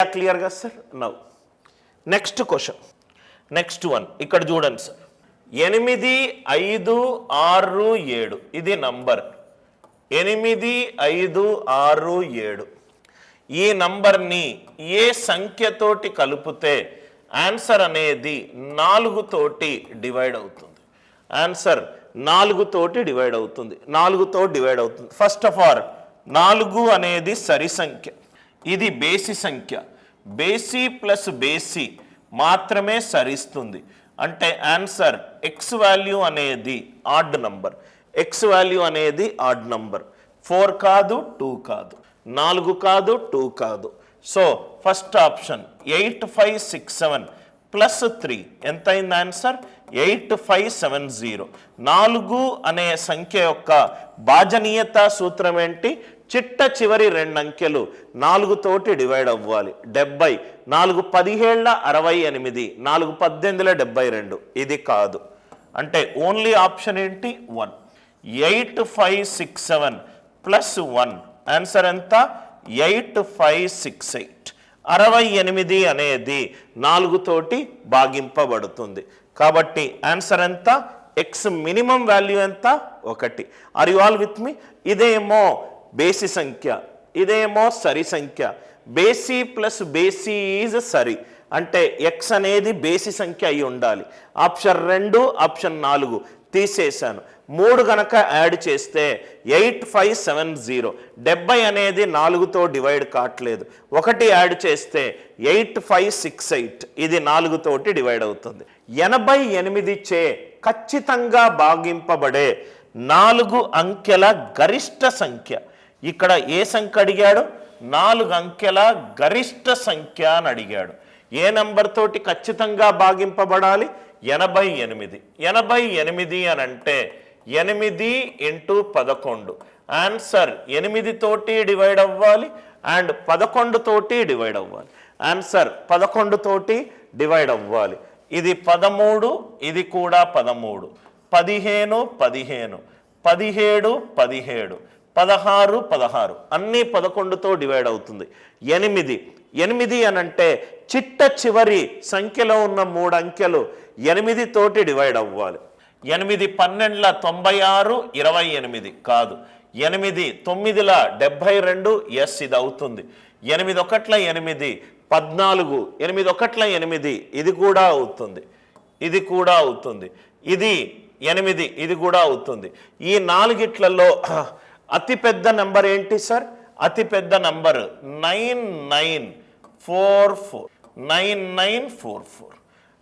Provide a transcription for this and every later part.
క్లియర్గా sir? Now next question, next one ఇక్కడ చూడండి సార్. 8, 5, 6, 7 ఇది నంబర్. 8, 5, 6, 7 ఈ నంబర్ని ఏ సంఖ్యతోటి కలిపితే ఆన్సర్ అనేది 4 తోటి డివైడ్ అవుతుంది. ఆన్సర్ 4 తోటి డివైడ్ అవుతుంది. 4తో డివైడ్ అవుతుంది. ఫస్ట్ ఆఫ్ ఆల్ 4 అనేది సరి సంఖ్య, ఇది బేసి సంఖ్య. బేసి ప్లస్ బేసి మాత్రమే సరిస్తుంది. అంటే ఆన్సర్ ఎక్స్ వాల్యూ అనేది ఆడ్ నంబర్. ఎక్స్ వాల్యూ అనేది ఆడ్ నంబర్. 4 కాదు, 2 కాదు, 4 కాదు, 2 కాదు. సో ఫస్ట్ ఆప్షన్ 8, 5, 6, 7 ప్లస్ 3 ఎంత అయింది ఆన్సర్? 8, 5, 7, 0. 4 అనే సంఖ్య యొక్క భాజనీయత సూత్రం ఏంటి? చిట్ట చివరి 2 అంకెలు 4 తోటి డివైడ్ అవ్వాలి. 70, 4 17 68, 4 18 72. ఇది కాదు. అంటే ఓన్లీ ఆప్షన్ ఏంటి? 1. 8, 5, 6, 7 ప్లస్ 1 ఆన్సర్ ఎంత? 8, 5, 6, 8. 68 అనేది 4 తోటి భాగింపబడుతుంది. కాబట్టి ఆన్సర్ ఎంత? ఎక్స్ మినిమం వాల్యూ ఎంత? 1. ఆర్ యు ఆల్ విత్ మీ? ఇదేమో బేసి సంఖ్య, ఇదేమో సరి సంఖ్య. బేసి ప్లస్ బేసి ఈజ్ సరి. అంటే ఎక్స్ అనేది బేసి సంఖ్య అయి ఉండాలి. Option 2, option 4 తీసేశాను. 3 గనక యాడ్ చేస్తే 8, 5, 7, 0. 70 అనేది 4తో డివైడ్ కావట్లేదు. 1 యాడ్ చేస్తే 8, 5, 6, 8. ఇది 4 తోటి డివైడ్ అవుతుంది. 88 చే ఖచ్చితంగా భాగింపబడే 4 అంకెల గరిష్ట సంఖ్య. ఇక్కడ ఏ సంఖ్య అడిగాడు? 4 అంకెల గరిష్ట సంఖ్య అని అడిగాడు. ఏ నంబర్ తోటి ఖచ్చితంగా భాగింపబడాలి? 88. 88 అని అంటే 8 ఇంటూ 11. ఆన్సర్ 8 తోటి డివైడ్ అవ్వాలి అండ్ 11 తోటి డివైడ్ అవ్వాలి. ఆన్సర్ 11 తోటి డివైడ్ అవ్వాలి. ఇది 13, ఇది కూడా 13, 15, 15, 17, 17, 16, 16 అన్నీ 11తో డివైడ్ అవుతుంది. 8 అని అంటే చిట్ట చివరి సంఖ్యలో ఉన్న 3 అంకెలు 8 తోటి డివైడ్ అవ్వాలి. 8 12 96, 28 కాదు. 8 9 72, ఎస్ ఇది అవుతుంది. 8 1 8, 14, 8 1 8 ఇది కూడా అవుతుంది. ఇది కూడా అవుతుంది. ఇది 8 ఇది కూడా అవుతుంది. ఈ 4గిట్లలో అతిపెద్ద నంబర్ ఏంటి సార్? అతిపెద్ద నంబర్ 9944. 9944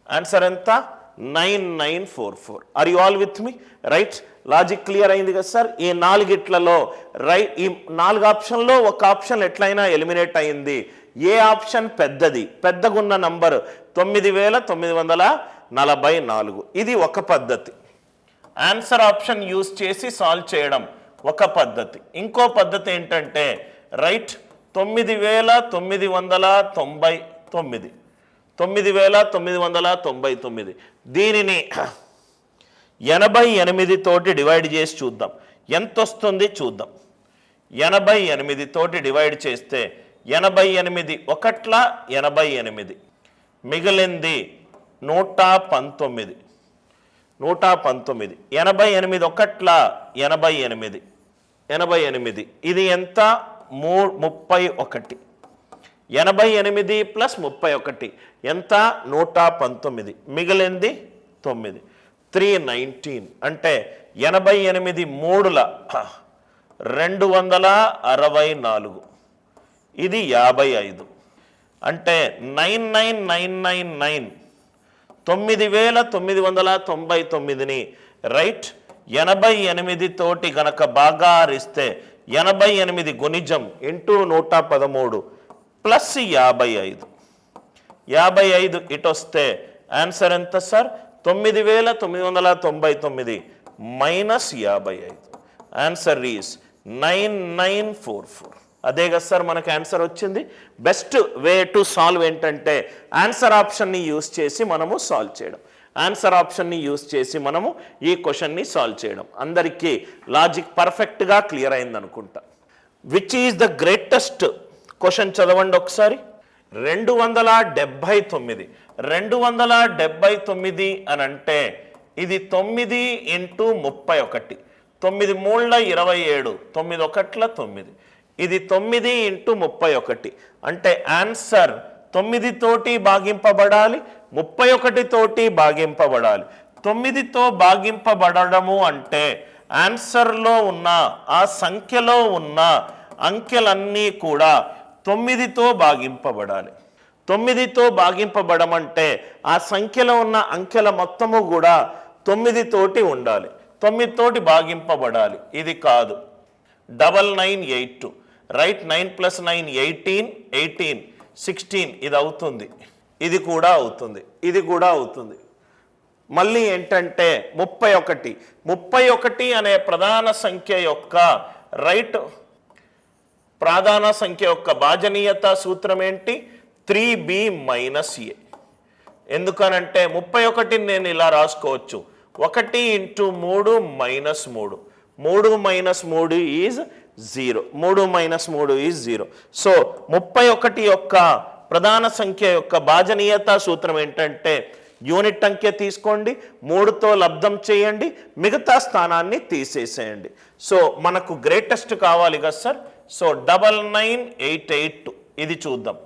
ఆన్సర్ ఎంత? 9944. Are you all with me? Right. Logic clear అయింది కదా సార్? ఈ 4గిట్లలో రైట్, ఈ 4 ఆప్షన్లో ఒక ఆప్షన్ ఎట్లయినా ఎలిమినేట్ అయింది. ఏ ఆప్షన్ పెద్దది? పెద్దగున్న నంబర్ 9944. ఇది ఒక పద్ధతి. ఆన్సర్ ఆప్షన్ యూజ్ చేసి సాల్వ్ చేయడం ఒక పద్ధతి. ఇంకో పద్ధతి ఏంటంటే రైట్ 9999. 9999. దీనిని 88 తోటి డివైడ్ చేసి చూద్దాం ఎంత వస్తుంది చూద్దాం. 88 తోటి డివైడ్ చేస్తే 88 1ల 88, మిగిలింది 119. 119. 88 1ల 88, 88 ఇది ఎంత? 31. 88 ప్లస్ 31 ఎంత? 119, మిగిలింది 9. 319 అంటే 88 3ల 264, ఇది 55. అంటే 99999 9999ని రైట్ 88 తోటి గనక బాగా హరిస్తే 88 గుణిజం ఇంటూ 113 ప్లస్ 55. 55 ఇటు వస్తే ఆన్సర్ ఎంత సార్? 9999 మైనస్ 55. Answer is 9944. అదే కదా సార్ మనకు ఆన్సర్ వచ్చింది. బెస్ట్ వే టు సాల్వ్ ఏంటంటే ఆన్సర్ ఆప్షన్ని యూజ్ చేసి మనము సాల్వ్ చేయడం. ఆన్సర్ ఆప్షన్ని యూజ్ చేసి మనము ఈ క్వశ్చన్ని సాల్వ్ చేయడం. అందరికీ లాజిక్ పర్ఫెక్ట్గా క్లియర్ అయింది అనుకుంటా. Which is the greatest question చదవండి ఒకసారి. 279. 279 అని అంటే ఇది 9 ఇంటూ 31. 9 మూళ్ళ 27, 9 ఒకట్ల 9. ఇది 9 ఇంటూ 31 అంటే ఆన్సర్ 9 తోటి భాగింపబడాలి, 31 తోటి భాగింపబడాలి. 9తో భాగింపబడము అంటే ఆన్సర్లో ఉన్న ఆ సంఖ్యలో ఉన్న అంకెలన్నీ కూడా 9తో భాగింపబడాలి. 9తో భాగింపబడమంటే ఆ సంఖ్యలో ఉన్న అంకెల మొత్తము కూడా 9 తోటి ఉండాలి, 9 తోటి భాగింపబడాలి. ఇది కాదు. 9982 రైట్. 9 + 9 18, 18 16 ఇది అవుతుంది, ఇది కూడా అవుతుంది, ఇది కూడా అవుతుంది. మళ్ళీ ఏంటంటే 31 అనే ప్రధాన సంఖ్య యొక్క రైట్ ప్రధాన సంఖ్య యొక్క భాజనీయత సూత్రం ఏంటి? 3b - a. ఎందుకనంటే 31 నేను ఇలా రాసుకోవచ్చు, 1 × 3 - 3. 3 - 3 ఈజ్ 0. 3 - 3 ఈజ్ 0. సో 31 యొక్క ప్రధాన సంఖ్య యొక్క భాజనీయత సూత్రం ఏంటంటే యూనిట్ అంకె తీసుకోండి, 3తో లబ్ధం చేయండి, మిగతా స్థానాన్ని తీసేసేయండి. సో మనకు గ్రేటెస్ట్ కావాలి కదా సార్. సో 9988 ఇది చూద్దాం.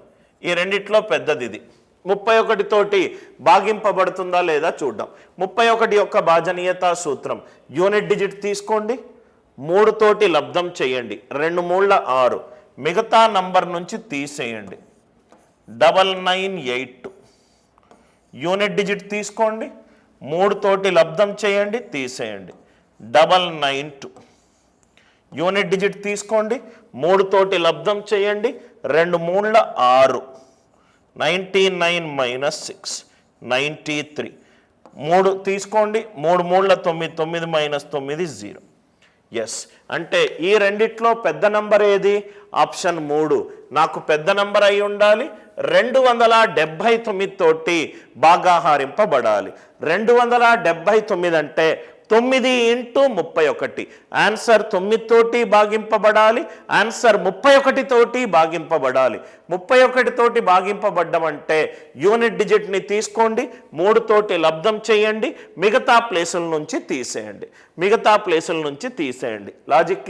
ఈ రెండిట్లో పెద్దది ఇది. 31 తోటి భాగింపబడుతుందా లేదా చూద్దాం. 31 యొక్క భాజనీయత సూత్రం యూనిట్ డిజిట్ తీసుకోండి, 3 తోటి లబ్ధం చేయండి, 2 మూళ్ళ 6, మిగతా నంబర్ నుంచి తీసేయండి. 9982 యూనిట్ డిజిట్ తీసుకోండి, 3 తోటి లబ్ధం చేయండి, తీసేయండి. 992 యూనిట్ డిజిట్ తీసుకోండి, 3 తోటి లబ్ధం చేయండి, 2 మూళ్ళ 6, 99 - 6 93. 3 తీసుకోండి, 3 మూళ్ళ 9, 9 - 9 0. ఎస్ అంటే ఈ రెండిట్లో పెద్ద నంబర్ ఏది? ఆప్షన్ 3 నాకు పెద్ద నంబర్ అయి ఉండాలి. 279 తోటి భాగాహారింపబడాలి. 279 అంటే 9 × 31. ఆన్సర్ 9 తోటి భాగింపబడాలి, ఆన్సర్ 31 తోటి భాగింపబడాలి. 31 తోటి భాగింపబడ్డం అంటే యూనిట్ డిజిట్ని తీసుకోండి, 3 తోటి లబ్ధం చేయండి, మిగతా ప్లేసుల నుంచి తీసేయండి, మిగతా ప్లేసుల నుంచి తీసేయండి. లాజిక్